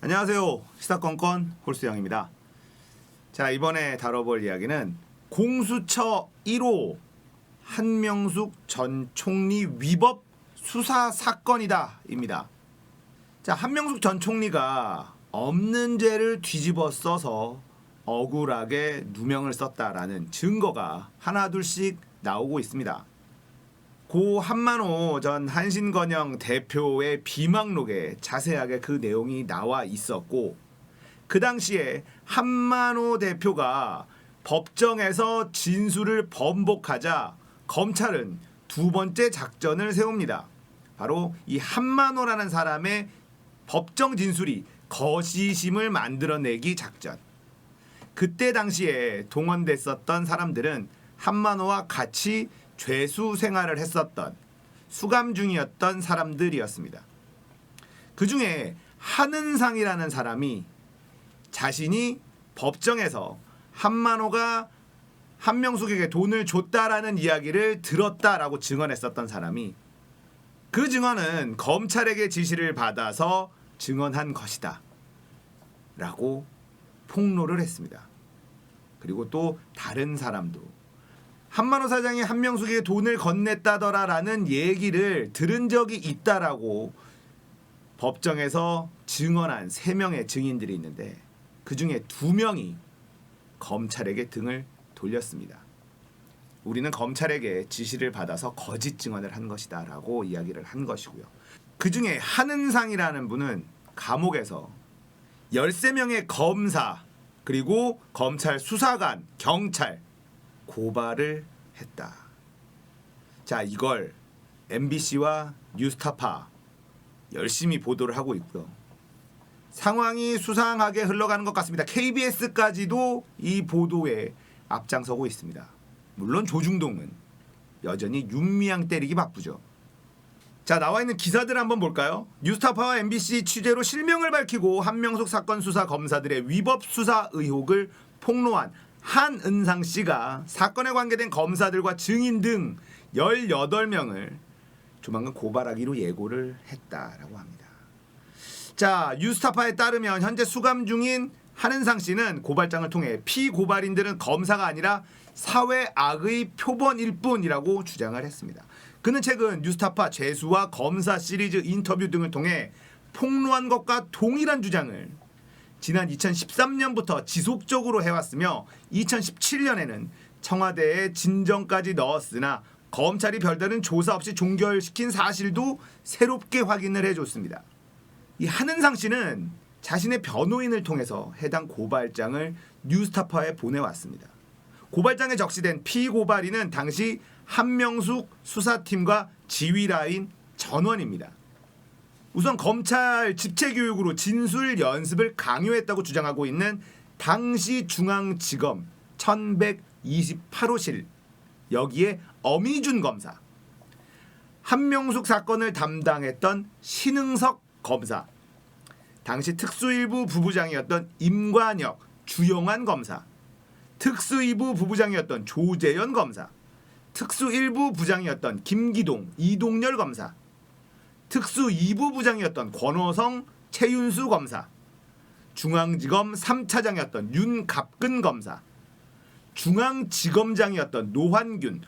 안녕하세요. 시사건건 홀수영입니다. 자, 이번에 다뤄볼 이야기는 공수처 1호 한명숙 전 총리 위법 수사 사건이다 입니다. 자, 한명숙 전 총리가 없는 죄를 뒤집어 써서 억울하게 누명을 썼다라는 증거가 하나둘씩 나오고 있습니다. 고 한만호 전 한신건영 대표의 비망록에 자세하게 그 내용이 나와 있었고, 그 당시에 한만호 대표가 법정에서 진술을 번복하자 검찰은 두 번째 작전을 세웁니다. 바로 이 한만호라는 사람의 법정 진술이 거시심을 만들어내기 작전. 그때 당시에 동원됐었던 사람들은 한만호와 같이 죄수 생활을 했었던 수감 중이었던 사람들이었습니다. 그 중에 한은상이라는 사람이 자신이 법정에서 한만호가 한명숙에게 돈을 줬다라는 이야기를 들었다라고 증언했었던 사람이, 그 증언은 검찰에게 지시를 받아서 증언한 것이다 라고 폭로를 했습니다. 그리고 또 다른 사람도 한만호 사장이 한명숙에게 돈을 건넸다더라라는 얘기를 들은 적이 있다라고 법정에서 증언한 3명의 증인들이 있는데, 그 중에 2명이 검찰에게 등을 돌렸습니다. 우리는 검찰에게 지시를 받아서 거짓 증언을 한 것이다 라고 이야기를 한 것이고요. 그 중에 한은상이라는 분은 감옥에서 13명의 검사 그리고 검찰 수사관, 경찰 고발을 했다. 자, 이걸 MBC와 뉴스타파 열심히 보도를 하고 있고요. 상황이 수상하게 흘러가는 것 같습니다. KBS까지도 이 보도에 앞장서고 있습니다. 물론 조중동은 여전히 윤미향 때리기 바쁘죠. 자, 나와 있는 기사들 한번 볼까요? 뉴스타파와 MBC 취재로 실명을 밝히고 한명숙 사건 수사 검사들의 위법 수사 의혹을 폭로한 한은상 씨가 사건에 관계된 검사들과 증인 등 18명을 조만간 고발하기로 예고를 했다라고 합니다. 자, 뉴스타파에 따르면 현재 수감 중인 한은상 씨는 고발장을 통해 피고발인들은 검사가 아니라 사회 악의 표본일 뿐이라고 주장을 했습니다. 그는 최근 뉴스타파 죄수와 검사 시리즈 인터뷰 등을 통해 폭로한 것과 동일한 주장을 지난 2013년부터 지속적으로 해왔으며, 2017년에는 청와대에 진정까지 넣었으나 검찰이 별다른 조사 없이 종결시킨 사실도 새롭게 확인을 해줬습니다. 이 한은상 씨는 자신의 변호인을 통해서 해당 고발장을 뉴스타파에 보내왔습니다. 고발장에 적시된 피고발인은 당시 한명숙 수사팀과 지휘라인 전원입니다. 우선 검찰 집체교육으로 진술 연습을 강요했다고 주장하고 있는 당시 중앙지검 1128호실, 여기에 엄희준 검사, 한명숙 사건을 담당했던 신흥석 검사, 당시 특수일부 부부장이었던 임관혁, 주영환 검사, 특수이부 부부장이었던 조재현 검사, 특수일부 부장이었던 김기동, 이동열 검사, 특수이부 부장이었던 권호성, 최윤수 검사, 중앙지검 3차장이었던 윤갑근 검사, 중앙지검장이었던 노환균,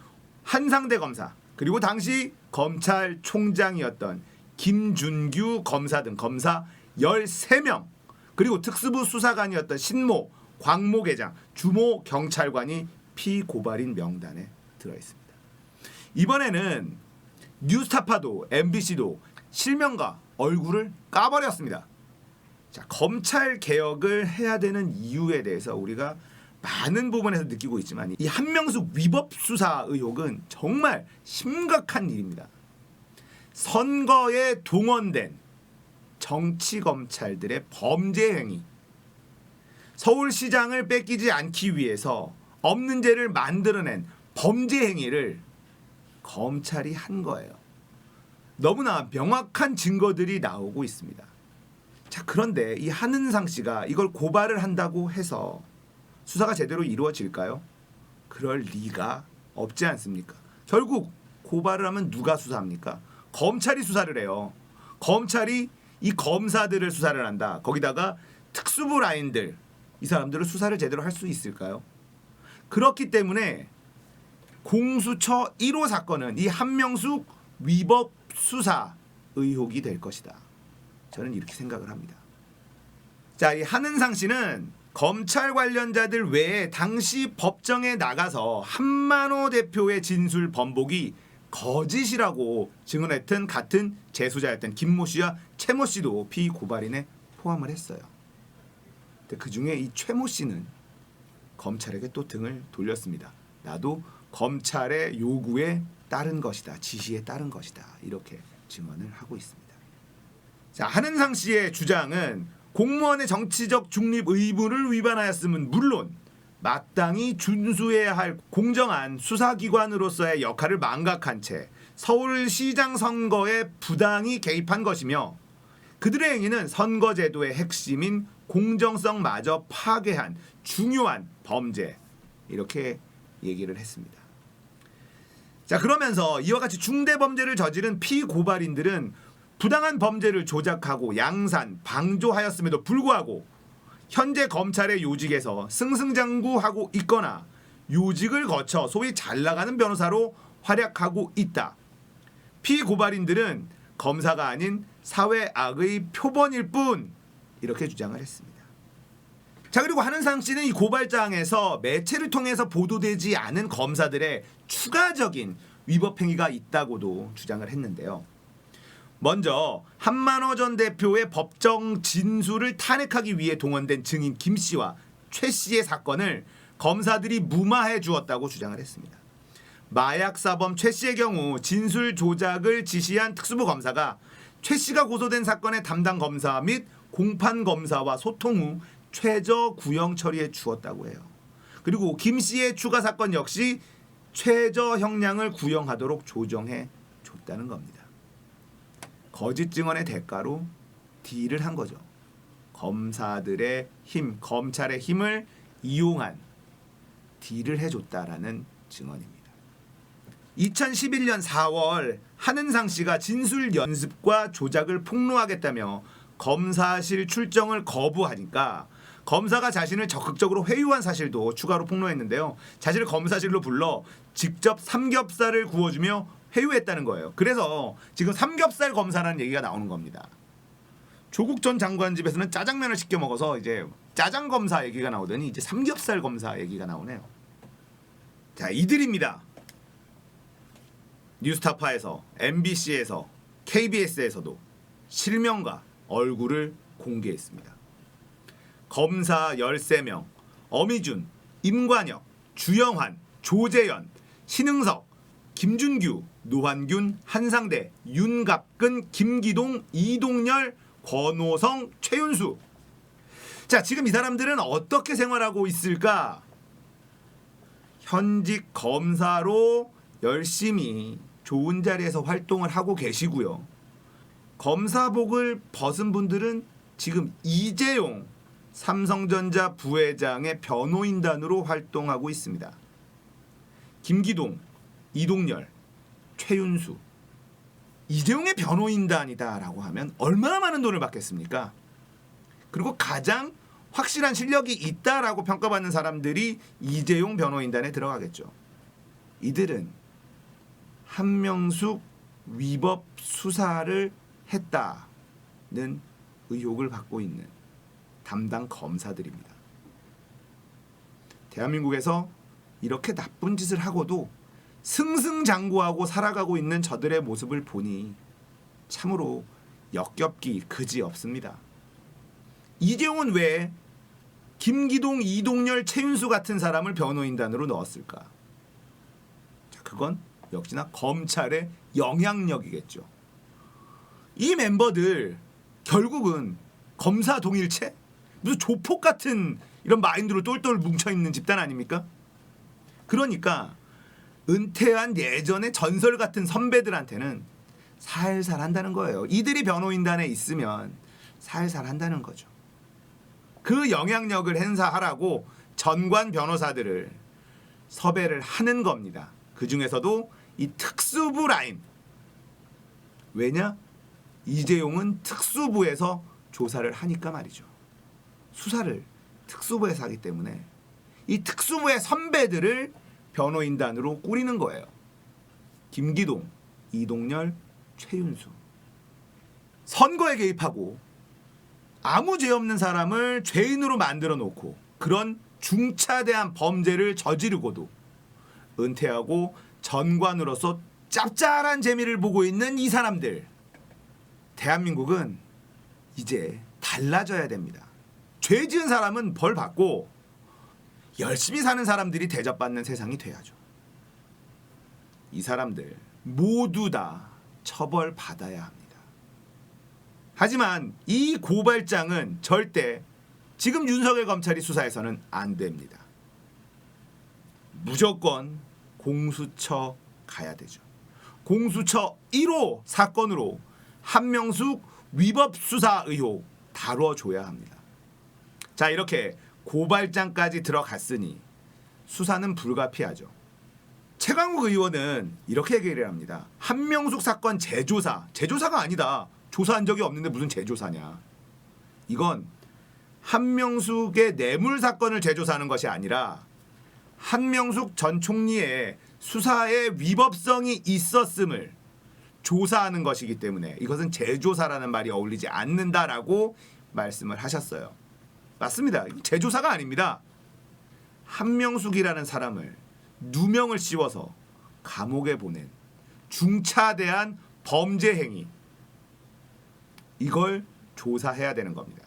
한상대 검사, 그리고 당시 검찰총장이었던 김준규 검사 등 검사 13명, 그리고 특수부 수사관이었던 신모, 광모계장, 주모 경찰관이 피고발인 명단에 들어있습니다. 이번에는 뉴스타파도 MBC도 실명과 얼굴을 까버렸습니다. 자, 검찰 개혁을 해야 되는 이유에 대해서 우리가 많은 부분에서 느끼고 있지만, 이 한명숙 위법 수사 의혹은 정말 심각한 일입니다. 선거에 동원된 정치 검찰들의 범죄 행위, 서울시장을 뺏기지 않기 위해서 없는 죄를 만들어낸 범죄 행위를 검찰이 한 거예요. 너무나 명확한 증거들이 나오고 있습니다. 자, 그런데 이 한은상 씨가 이걸 고발을 한다고 해서 수사가 제대로 이루어질까요? 그럴 리가 없지 않습니까? 결국 고발을 하면 누가 수사합니까? 검찰이 수사를 해요. 검찰이 이 검사들을 수사를 한다. 거기다가 특수부 라인들, 이 사람들을 수사를 제대로 할 수 있을까요? 그렇기 때문에 공수처 1호 사건은 이 한명숙 위법 수사 의혹이 될 것이다. 저는 이렇게 생각을 합니다. 자, 이 한은상 씨는 검찰 관련자들 외에 당시 법정에 나가서 한만호 대표의 진술 번복이 거짓이라고 증언했던 같은 재수자였던 김모 씨와 최모 씨도 피고발인에 포함을 했어요. 근데 그중에 이 최모 씨는 검찰에게 또 등을 돌렸습니다. 나도 검찰의 요구에 따른 것이다. 지시에 따른 것이다. 이렇게 증언을 하고 있습니다. 자, 한은상 씨의 주장은 공무원의 정치적 중립 의무를 위반하였음은 물론 마땅히 준수해야 할 공정한 수사기관으로서의 역할을 망각한 채 서울시장 선거에 부당히 개입한 것이며 그들의 행위는 선거제도의 핵심인 공정성마저 파괴한 중요한 범죄, 이렇게 얘기를 했습니다. 자, 그러면서 이와 같이 중대범죄를 저지른 피고발인들은 부당한 범죄를 조작하고 양산, 방조하였음에도 불구하고 현재 검찰의 요직에서 승승장구하고 있거나 요직을 거쳐 소위 잘나가는 변호사로 활약하고 있다. 피고발인들은 검사가 아닌 사회악의 표본일 뿐, 이렇게 주장을 했습니다. 자, 그리고 한은상 씨는 이 고발장에서 매체를 통해서 보도되지 않은 검사들의 추가적인 위법 행위가 있다고도 주장을 했는데요. 먼저 한만호 전 대표의 법정 진술을 탄핵하기 위해 동원된 증인 김 씨와 최 씨의 사건을 검사들이 무마해 주었다고 주장을 했습니다. 마약사범 최 씨의 경우 진술 조작을 지시한 특수부 검사가 최 씨가 고소된 사건의 담당 검사 및 공판 검사와 소통 후 최저 구형 처리해 주었다고 해요. 그리고 김 씨의 추가 사건 역시 최저 형량을 구형하도록 조정해 줬다는 겁니다. 거짓 증언의 대가로 딜을 한 거죠. 검사들의 힘, 검찰의 힘을 이용한 딜을 해줬다라는 증언입니다. 2011년 4월 한은상 씨가 진술 연습과 조작을 폭로하겠다며 검사실 출정을 거부하니까 검사가 자신을 적극적으로 회유한 사실도 추가로 폭로했는데요. 자신을 검사실로 불러 직접 삼겹살을 구워주며 회유했다는 거예요. 그래서 지금 삼겹살 검사라는 얘기가 나오는 겁니다. 조국 전 장관 집에서는 짜장면을 시켜 먹어서 이제 짜장 검사 얘기가 나오더니 이제 삼겹살 검사 얘기가 나오네요. 자, 이들입니다. 뉴스타파에서, MBC에서, KBS에서도 실명과 얼굴을 공개했습니다. 검사 13명, 어미준, 임관혁, 주영환, 조재현, 신흥석, 김준규, 노환균, 한상대, 윤갑근, 김기동, 이동열, 권호성, 최윤수. 자, 지금 이 사람들은 어떻게 생활하고 있을까? 현직 검사로 열심히 좋은 자리에서 활동을 하고 계시고요. 검사복을 벗은 분들은 지금 이재용 삼성전자 부회장의 변호인단으로 활동하고 있습니다. 김기동, 이동열, 최윤수. 이재용의 변호인단이다라고 하면 얼마나 많은 돈을 받겠습니까? 그리고 가장 확실한 실력이 있다라고 평가받는 사람들이 이재용 변호인단에 들어가겠죠. 이들은 한명숙 위법 수사를 했다는 의혹을 받고 있는 담당 검사들입니다. 대한민국에서 이렇게 나쁜 짓을 하고도 승승장구하고 살아가고 있는 저들의 모습을 보니 참으로 역겹기 그지없습니다. 이재용은 왜 김기동, 이동열, 최윤수 같은 사람을 변호인단으로 넣었을까? 자, 그건 역시나 검찰의 영향력이겠죠. 이 멤버들 결국은 검사 동일체? 무슨 조폭 같은 이런 마인드로 똘똘 뭉쳐있는 집단 아닙니까? 그러니까 은퇴한 예전의 전설 같은 선배들한테는 살살 한다는 거예요. 이들이 변호인단에 있으면 살살 한다는 거죠. 그 영향력을 행사하라고 전관 변호사들을 섭외를 하는 겁니다. 그 중에서도 이 특수부 라인. 왜냐? 이재용은 특수부에서 조사를 하니까 말이죠. 수사를 특수부에서 하기 때문에 이 특수부의 선배들을 변호인단으로 꾸리는 거예요. 김기동, 이동열, 최윤수. 선거에 개입하고 아무 죄 없는 사람을 죄인으로 만들어 놓고 그런 중차대한 범죄를 저지르고도 은퇴하고 전관으로서 짭짤한 재미를 보고 있는 이 사람들. 대한민국은 이제 달라져야 됩니다. 죄 지은 사람은 벌 받고 열심히 사는 사람들이 대접받는 세상이 돼야죠. 이 사람들 모두 다 처벌받아야 합니다. 하지만 이 고발장은 절대 지금 윤석열 검찰이 수사해서는 안 됩니다. 무조건 공수처 가야 되죠. 공수처 1호 사건으로 한명숙 위법 수사 의혹 다뤄줘야 합니다. 자, 이렇게 고발장까지 들어갔으니 수사는 불가피하죠. 최강욱 의원은 이렇게 얘기를 합니다. 한명숙 사건 재조사가 아니다. 조사한 적이 없는데 무슨 재조사냐. 이건 한명숙의 뇌물 사건을 재조사하는 것이 아니라 한명숙 전 총리의 수사에 위법성이 있었음을 조사하는 것이기 때문에 이것은 재조사라는 말이 어울리지 않는다라고 말씀을 하셨어요. 맞습니다. 재조사가 아닙니다. 한명숙이라는 사람을 누명을 씌워서 감옥에 보낸 중차대한 범죄 행위, 이걸 조사해야 되는 겁니다.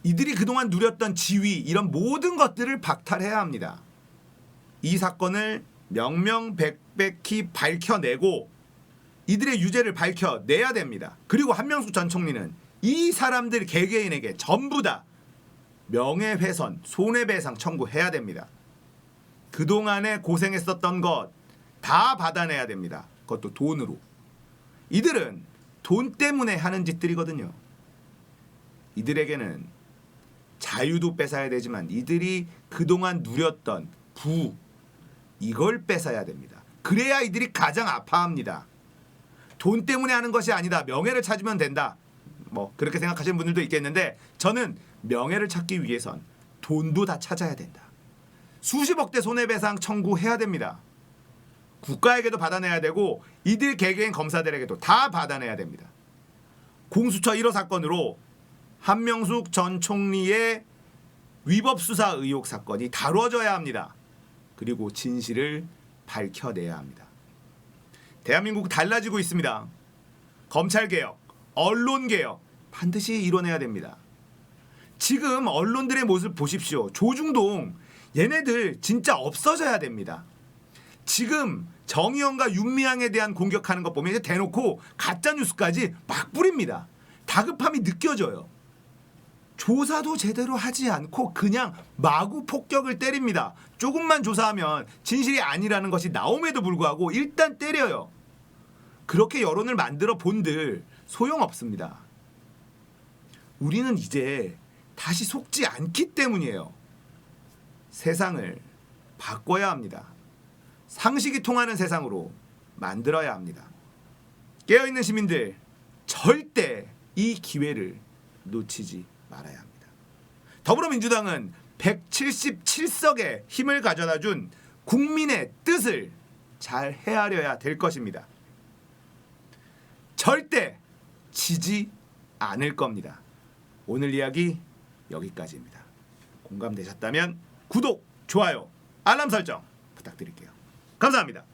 이들이 그동안 누렸던 지위, 이런 모든 것들을 박탈해야 합니다. 이 사건을 명명백백히 밝혀내고 이들의 유죄를 밝혀내야 됩니다. 그리고 한명숙 전 총리는 이 사람들 개개인에게 전부 다 명예훼손, 손해배상 청구해야 됩니다. 그동안에 고생했었던 것 다 받아내야 됩니다. 그것도 돈으로. 이들은 돈 때문에 하는 짓들이거든요. 이들에게는 자유도 뺏어야 되지만 이들이 그동안 누렸던 부, 이걸 뺏어야 됩니다. 그래야 이들이 가장 아파합니다. 돈 때문에 하는 것이 아니다. 명예를 찾으면 된다. 뭐 그렇게 생각하시는 분들도 있겠는데 저는 명예를 찾기 위해선 돈도 다 찾아야 된다. 수십억대 손해배상 청구해야 됩니다. 국가에게도 받아내야 되고 이들 개개인 검사들에게도 다 받아내야 됩니다. 공수처 1호 사건으로 한명숙 전 총리의 위법 수사 의혹 사건이 다뤄져야 합니다. 그리고 진실을 밝혀내야 합니다. 대한민국 달라지고 있습니다. 검찰개혁, 언론개혁 반드시 이뤄내야 됩니다. 지금 언론들의 모습 보십시오. 조중동, 얘네들 진짜 없어져야 됩니다. 지금 정의연과 윤미향에 대한 공격하는 것 보면 이제 대놓고 가짜뉴스까지 막 뿌립니다. 다급함이 느껴져요. 조사도 제대로 하지 않고 그냥 마구 폭격을 때립니다. 조금만 조사하면 진실이 아니라는 것이 나옴에도 불구하고 일단 때려요. 그렇게 여론을 만들어 본들 소용없습니다. 우리는 이제 다시 속지 않기 때문이에요. 세상을 바꿔야 합니다. 상식이 통하는 세상으로 만들어야 합니다. 깨어있는 시민들 절대 이 기회를 놓치지 말아야 합니다. 더불어민주당은 177석의 힘을 가져다 준 국민의 뜻을 잘 헤아려야 될 것입니다. 절대 지지 않을 겁니다. 오늘 이야기 여기까지입니다. 공감되셨다면 구독, 좋아요, 알람 설정 부탁드릴게요. 감사합니다.